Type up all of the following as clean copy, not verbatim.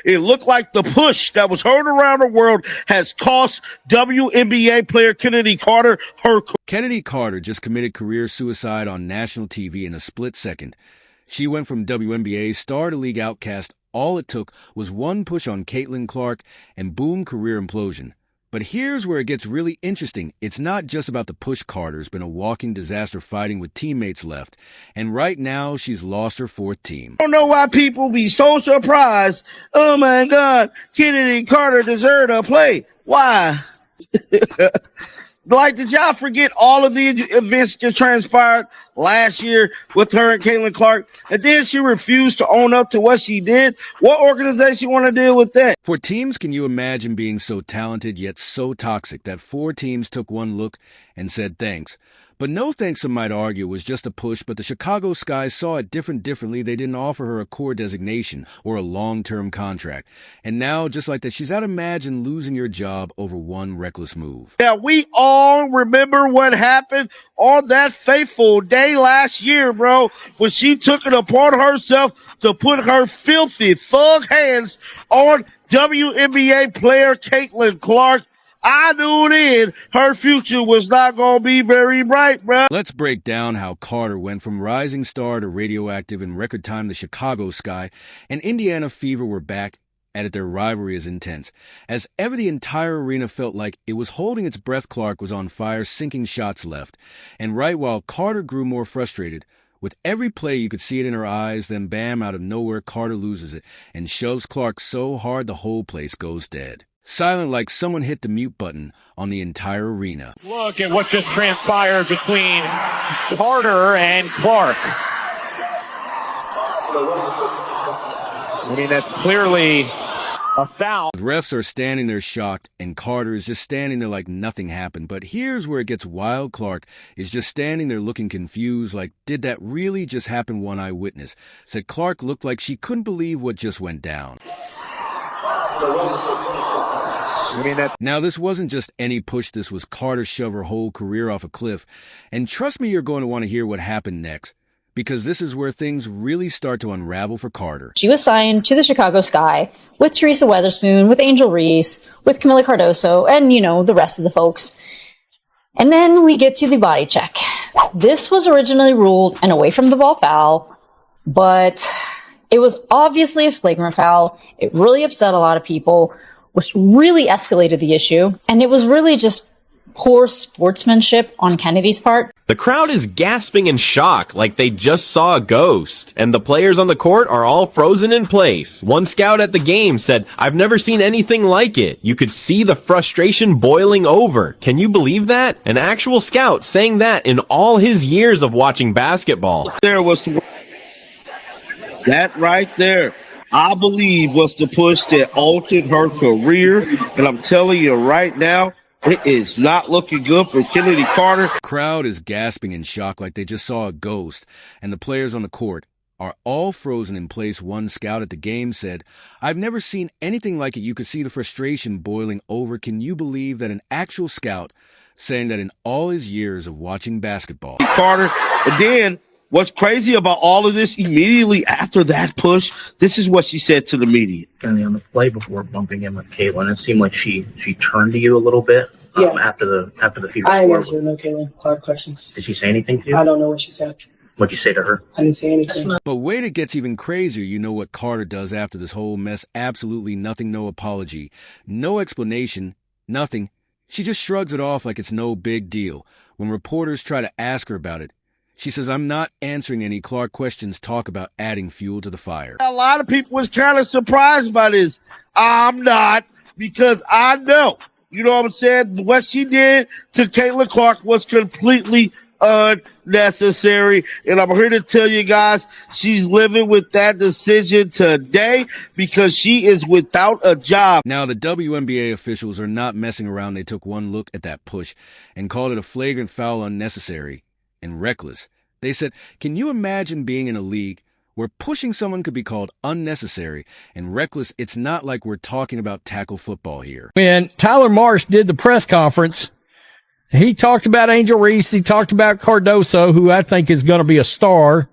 It looked like the push that was heard around the world has cost WNBA player Chennedy Carter her career. Chennedy Carter just committed career suicide on national TV in a split second. She went from WNBA star to league outcast. All it took was one push on Caitlin Clark, and boom, career implosion. But here's where it gets really interesting. It's not just about the push. Carter's been a walking disaster fighting with teammates left. And right now, she's lost her fourth team. I don't know why people be so surprised. Oh, my God, Chennedy Carter deserved a play. Why? Like, did y'all forget all of the events that transpired last year with her and Caitlin Clark? And then she refused to own up to what she did. What organization want to deal with that? For teams, can you imagine being so talented yet so toxic that 4 teams took one look and said thanks? But no thanks, some might argue, was just a push, but the Chicago Sky saw it differently. They didn't offer her a core designation or a long-term contract. And now, just like that, she's out to imagine losing your job over one reckless move. Yeah, we all remember what happened on that fateful day last year, bro, when she took it upon herself to put her filthy thug hands on WNBA player Caitlin Clark. I knew then her future was not going to be very bright, bro. Let's break down how Carter went from rising star to radioactive in record time. The Chicago Sky and Indiana Fever were back at it. Their rivalry is intense. As ever, the entire arena felt like it was holding its breath. Clark was on fire, sinking shots left and right, while Carter grew more frustrated. With every play, you could see it in her eyes. Then, bam, out of nowhere, Carter loses it and shoves Clark so hard the whole place goes dead. Silent, like someone hit the mute button on the entire arena. Look at what just transpired between Carter and Clark. I mean, that's clearly a foul. The refs are standing there shocked, and Carter is just standing there like nothing happened. But here's where it gets wild. Clark is just standing there looking confused, like, did that really just happen? One eyewitness said Clark looked like she couldn't believe what just went down. Now, this wasn't just any push. This was Carter shove her whole career off a cliff. And trust me, you're going to want to hear what happened next, because this is where things really start to unravel for Carter. She was signed to the Chicago Sky with Teresa Weatherspoon, with Angel Reese, with Camila Cardoso, and, you know, the rest of the folks. And then we get to the body check. This was originally ruled an away from the ball foul, but it was obviously a flagrant foul. It really upset a lot of people, which really escalated the issue. And it was really just poor sportsmanship on Kennedy's part. The crowd is gasping in shock like they just saw a ghost, and the players on the court are all frozen in place. One scout at the game said, "I've never seen anything like it. You could see the frustration boiling over." Can you believe that? An actual scout saying that in all his years of watching basketball. There was that right there, I believe, was the push that altered her career. And I'm telling you right now, it is not looking good for Chennedy Carter. The crowd is gasping in shock like they just saw a ghost, and the players on the court are all frozen in place. One scout at the game said, "I've never seen anything like it. You could see the frustration boiling over." Can you believe that an actual scout saying that in all his years of watching basketball? Carter, and then what's crazy about all of this, immediately after that push, this is what she said to the media. On the play before bumping in with Caitlin, it seemed like she turned to you a little bit after the Fever I score. answered no Caitlin Clark questions. Did she say anything to you? I don't know what she said. What'd you say to her? I didn't say anything. But wait, it gets even crazier. You know what Carter does after this whole mess? Absolutely nothing. No apology, no explanation, nothing. She just shrugs it off like it's no big deal. When reporters try to ask her about it, she says, "I'm not answering any Clark questions." Talk about adding fuel to the fire. A lot of people was kind of surprised by this. I'm not, because I know, you know what I'm saying? What she did to Caitlin Clark was completely unnecessary. And I'm here to tell you guys, she's living with that decision today because she is without a job. Now, the WNBA officials are not messing around. They took one look at that push and called it a flagrant foul, unnecessary and reckless. They said, can you imagine being in a league where pushing someone could be called unnecessary and reckless? It's not like we're talking about tackle football here. When Tyler Marsh did the press conference, he talked about Angel Reese. He talked about Cardoso, who I think is going to be a star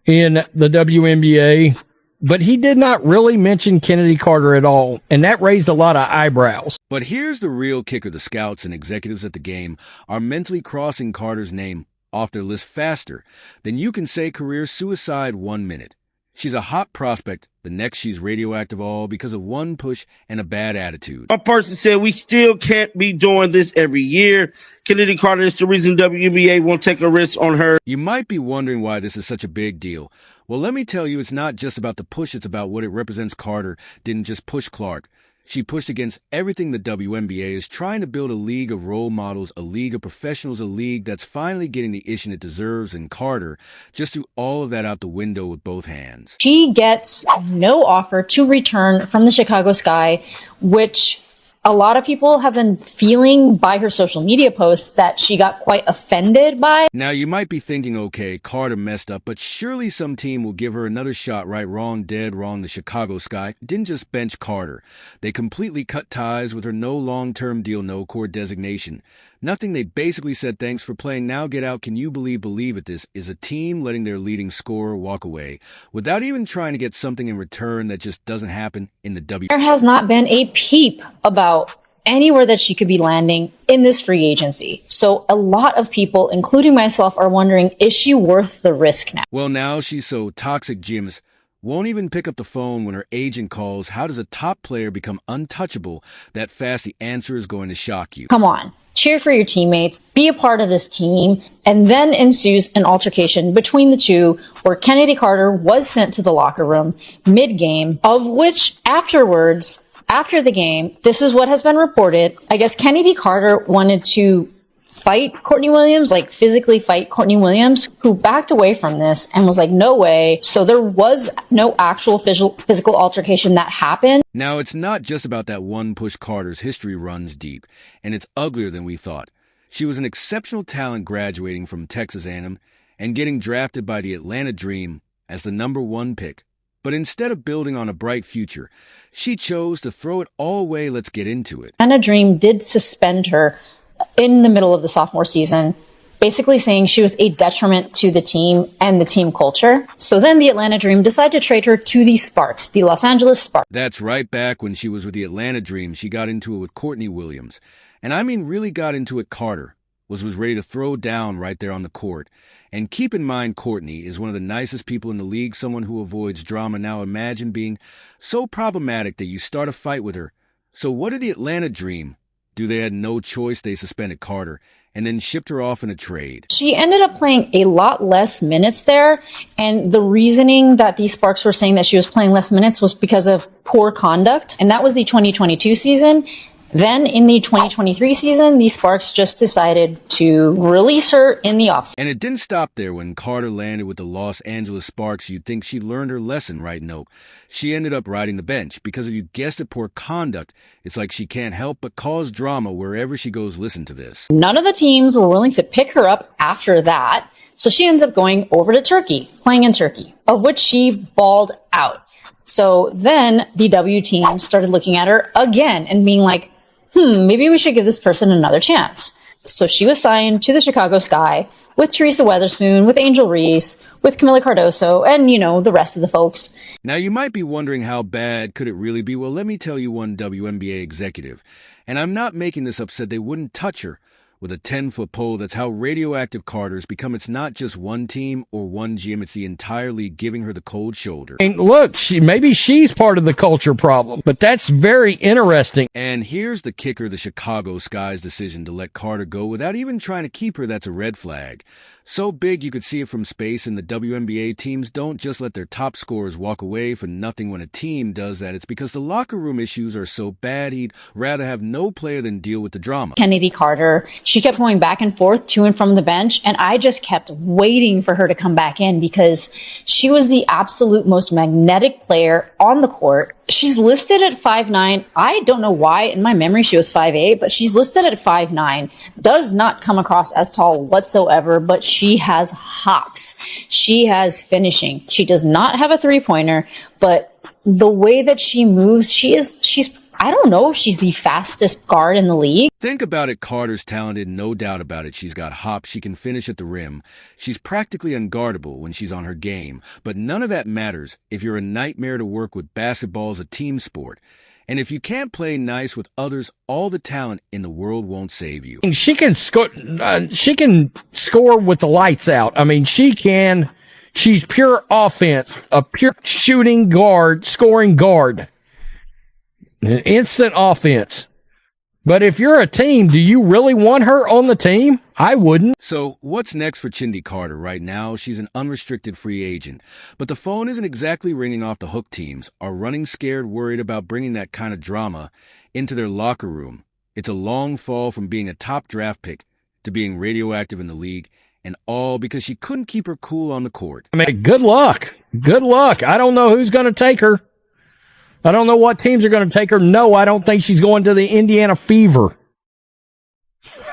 in the WNBA. but he did not really mention Chennedy Carter at all, and that raised a lot of eyebrows. But here's the real kicker. The scouts and executives at the game are mentally crossing Carter's name off their list faster than you can say career suicide 1 minute. She's a hot prospect. The next, she's radioactive, all because of one push and a bad attitude. One person said we still can't be doing this every year. Chennedy Carter is the reason WNBA won't take a risk on her. You might be wondering why this is such a big deal. Well, let me tell you, it's not just about the push. It's about what it represents. Carter didn't just push Clark. She pushed against everything the WNBA is trying to build: a league of role models, a league of professionals, a league that's finally getting the issue it deserves. And Carter just threw all of that out the window with both hands. She gets no offer to return from the Chicago Sky, which a lot of people have been feeling by her social media posts that she got quite offended by. Now, you might be thinking, okay, Carter messed up, but surely some team will give her another shot, right? Wrong, dead wrong. The Chicago Sky didn't just bench Carter. They completely cut ties with her. No long-term deal, no core designation. Nothing. They basically said, thanks for playing, now get out. Can you believe it? This is a team letting their leading scorer walk away without even trying to get something in return. That just doesn't happen in the W. There has not been a peep about anywhere that she could be landing in this free agency. So a lot of people, including myself, are wondering, is she worth the risk now? Well, now she's so toxic, Jims won't even pick up the phone when her agent calls. How does a top player become untouchable that fast? The answer is going to shock you. Come on. Cheer for your teammates, be a part of this team, and then ensues an altercation between the two where Chennedy Carter was sent to the locker room mid-game, of which afterwards, after the game, this is what has been reported. I guess Chennedy Carter wanted to fight Courtney Williams, like physically fight Courtney Williams, who backed away from this and was like, no way. So there was no actual physical altercation that happened. Now, it's not just about that one push. Carter's history runs deep, and it's uglier than we thought. She was an exceptional talent, graduating from Texas A&M and getting drafted by the Atlanta Dream as the #1 pick. But instead of building on a bright future, she chose to throw it all away. Let's get into it. Atlanta Dream did suspend her in the middle of the sophomore season, basically saying she was a detriment to the team and the team culture. So then the Atlanta Dream decided to trade her to the Sparks, the Los Angeles Sparks. That's right. Back when she was with the Atlanta Dream, she got into it with Courtney Williams. And I mean really got into it. Carter was ready to throw down right there on the court. And keep in mind, Courtney is one of the nicest people in the league, someone who avoids drama. Now imagine being so problematic that you start a fight with her. So what did the Atlanta Dream do? They had no choice. They suspended Carter and then shipped her off in a trade. She ended up playing a lot less minutes there, and the reasoning that these Sparks were saying that she was playing less minutes was because of poor conduct, and that was the 2022 season. Then in the 2023 season, the Sparks just decided to release her in the offseason. And it didn't stop there. When Carter landed with the Los Angeles Sparks, you'd think she learned her lesson, right? Nope. She ended up riding the bench because of, you guessed it, poor conduct. It's like she can't help but cause drama wherever she goes. Listen to this. None of the teams were willing to pick her up after that, so she ends up going over to Turkey, playing in Turkey, of which she balled out. So then the W team started looking at her again and being like, maybe we should give this person another chance. So she was signed to the Chicago Sky with Teresa Weatherspoon, with Angel Reese, with Camila Cardoso, and, the rest of the folks. Now, you might be wondering, how bad could it really be? Well, let me tell you, one WNBA executive, and I'm not making this up, said they wouldn't touch her with a 10-foot pole. That's how radioactive Carter's become. It's not just one team or one GM. It's the entire league giving her the cold shoulder. And look, maybe she's part of the culture problem, but that's very interesting. And here's the kicker: the Chicago Sky's decision to let Carter go without even trying to keep her. That's a red flag. So big you could see it from space, and the WNBA teams don't just let their top scorers walk away for nothing. When a team does that, it's because the locker room issues are so bad he'd rather have no player than deal with the drama. Chennedy Carter, she kept going back and forth to and from the bench, and I just kept waiting for her to come back in because she was the absolute most magnetic player on the court. She's listed at 5'9". I don't know why. In my memory, she was 5'8", but she's listed at 5'9". Does not come across as tall whatsoever, but she has hops. She has finishing. She does not have a three-pointer, but the way that she moves, she's I don't know if she's the fastest guard in the league. Think about it, Carter's talented, no doubt about it. She's got hop, she can finish at the rim. She's practically unguardable when she's on her game. But none of that matters if you're a nightmare to work with. Basketball's a team sport. And if you can't play nice with others, all the talent in the world won't save you. She can score. She can score with the lights out. I mean, she can. She's pure offense, a pure shooting guard, scoring guard, an instant offense. But if you're a team, do you really want her on the team? I wouldn't. So what's next for Chennedy Carter? Right now, she's an unrestricted free agent. But the phone isn't exactly ringing off the hook. Teams are running scared, worried about bringing that kind of drama into their locker room. It's a long fall from being a top draft pick to being radioactive in the league, and all because she couldn't keep her cool on the court. I mean, good luck. Good luck. I don't know who's going to take her. I don't know what teams are going to take her. No, I don't think she's going to the Indiana Fever.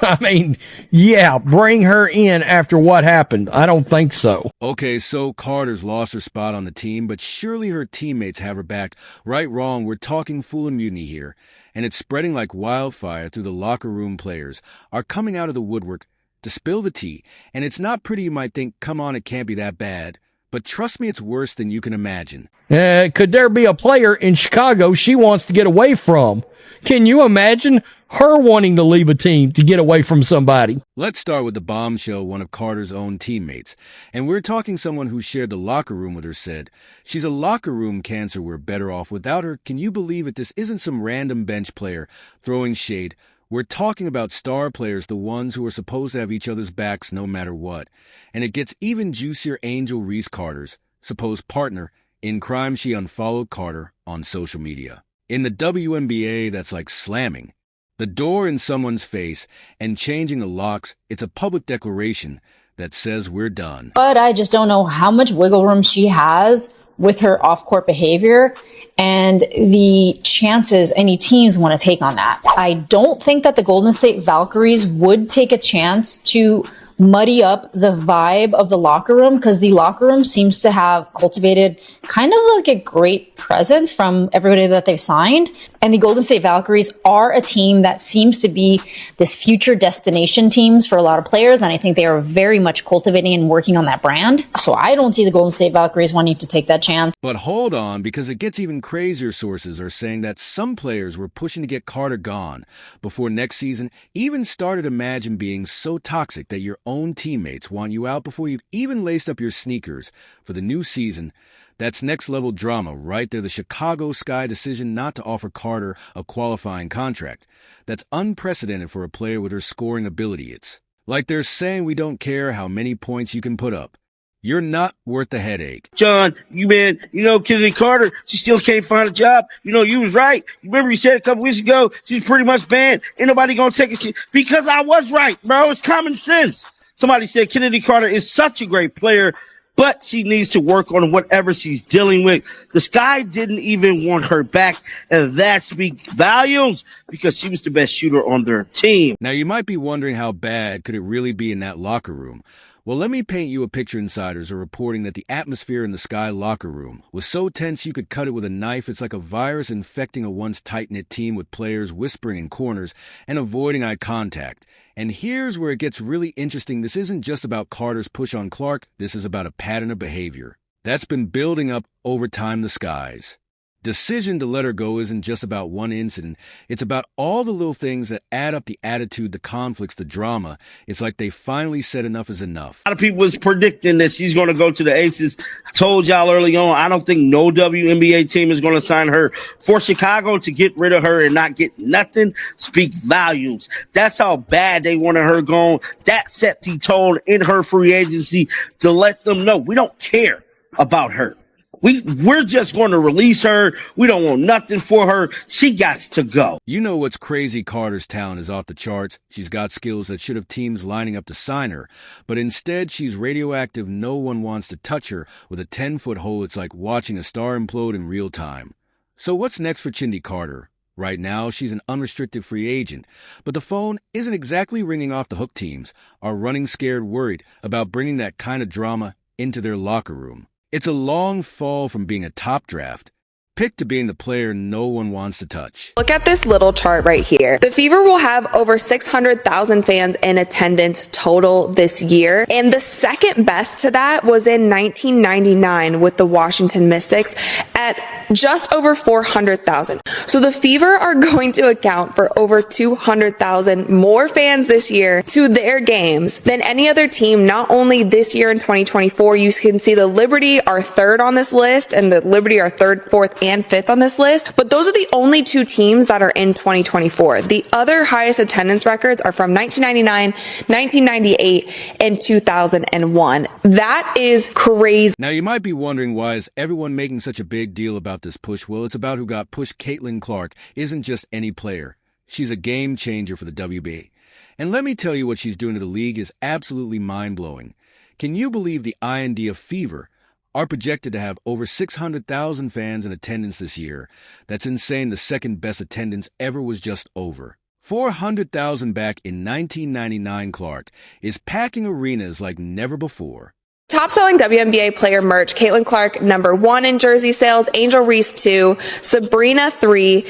I mean, yeah, bring her in after what happened. I don't think so. Okay, so Carter's lost her spot on the team, but surely her teammates have her back. Right, wrong, we're talking full immunity here. And it's spreading like wildfire through the locker room. Players are coming out of the woodwork to spill the tea. And it's not pretty, you might think. Come on, it can't be that bad. But trust me, it's worse than you can imagine. Could there be a player in Chicago she wants to get away from? Can you imagine her wanting to leave a team to get away from somebody? Let's start with the bombshell, one of Carter's own teammates. And we're talking someone who shared the locker room with her said, she's a locker room cancer, we're better off without her. Can you believe it? This isn't some random bench player throwing shade. We're talking about star players, the ones who are supposed to have each other's backs no matter what. And it gets even juicier. Angel Reese, Carter's supposed partner in crime, she unfollowed Carter on social media. In the WNBA, that's like slamming the door in someone's face and changing the locks. It's a public declaration that says we're done. But I just don't know how much wiggle room she has with her off-court behavior and the chances any teams want to take on that. I don't think that the Golden State Valkyries would take a chance to muddy up the vibe of the locker room, because the locker room seems to have cultivated kind of like a great presence from everybody that they've signed. And the Golden State Valkyries are a team that seems to be this future destination teams for a lot of players. And I think they are very much cultivating and working on that brand. So I don't see the Golden State Valkyries wanting to take that chance. But hold on, because it gets even crazier. Sources are saying that some players were pushing to get Carter gone before next season. Even started to imagine being so toxic that your own teammates want you out before you've even laced up your sneakers for the new season. That's next level drama right there. The Chicago Sky decision not to offer Carter a qualifying contract. That's unprecedented for a player with her scoring ability. It's like they're saying, we don't care how many points you can put up. You're not worth the headache. John, Chennedy Carter, she still can't find a job. You was right. You remember you said a couple weeks ago, she's pretty much banned. Ain't nobody gonna take it. Because I was right, bro. It's common sense. Somebody said Chennedy Carter is such a great player, but she needs to work on whatever she's dealing with. The Sky didn't even want her back, and that speaks volumes because she was the best shooter on their team. Now, you might be wondering, how bad could it really be in that locker room? Well, let me paint you a picture. Insiders are reporting that the atmosphere in the Sky locker room was so tense you could cut it with a knife. It's like a virus infecting a once tight-knit team, with players whispering in corners and avoiding eye contact. And here's where it gets really interesting. This isn't just about Carter's push on Clark. This is about a pattern of behavior that's been building up over time. The Sky's decision to let her go isn't just about one incident. It's about all the little things that add up: the attitude, the conflicts, the drama. It's like they finally said enough is enough. A lot of people was predicting that she's going to go to the Aces. I told y'all early on, I don't think no WNBA team is going to sign her. For Chicago to get rid of her and not get nothing speak volumes. That's how bad they wanted her gone. That set the tone in her free agency to let them know we don't care about her. We're just going to release her. We don't want nothing for her. She got to go. You know what's crazy? Carter's talent is off the charts. She's got skills that should have teams lining up to sign her. But instead, she's radioactive. No one wants to touch her. With a 10-foot hole, it's like watching a star implode in real time. So what's next for Chennedy Carter? Right now, she's an unrestricted free agent. But the phone isn't exactly ringing off the hook. Teams are running scared, worried about bringing that kind of drama into their locker room. It's a long fall from being a top draft picked to being the player no one wants to touch. Look at this little chart right here. The Fever will have over 600,000 fans in attendance total this year. And the second best to that was in 1999 with the Washington Mystics at just over 400,000. So the Fever are going to account for over 200,000 more fans this year to their games than any other team, not only this year in 2024. You can see the Liberty are third on this list, and the Liberty are third, fourth, and fifth on this list. But those are the only two teams that are in 2024. The other highest attendance records are from 1999, 1998, and 2001. That is crazy. Now, you might be wondering, why is everyone making such a big deal about this push? Well, it's about who got pushed. Caitlin Clark isn't just any player. She's a game changer for the WNBA. And let me tell you, what she's doing to the league is absolutely mind-blowing. Can you believe the IND of Fever are projected to have over 600,000 fans in attendance this year? That's insane. The second best attendance ever was just over 400,000 back in 1999. Clark is packing arenas like never before. Top selling WNBA player merch: Caitlin Clark, #1 in jersey sales, Angel Reese 2, Sabrina 3,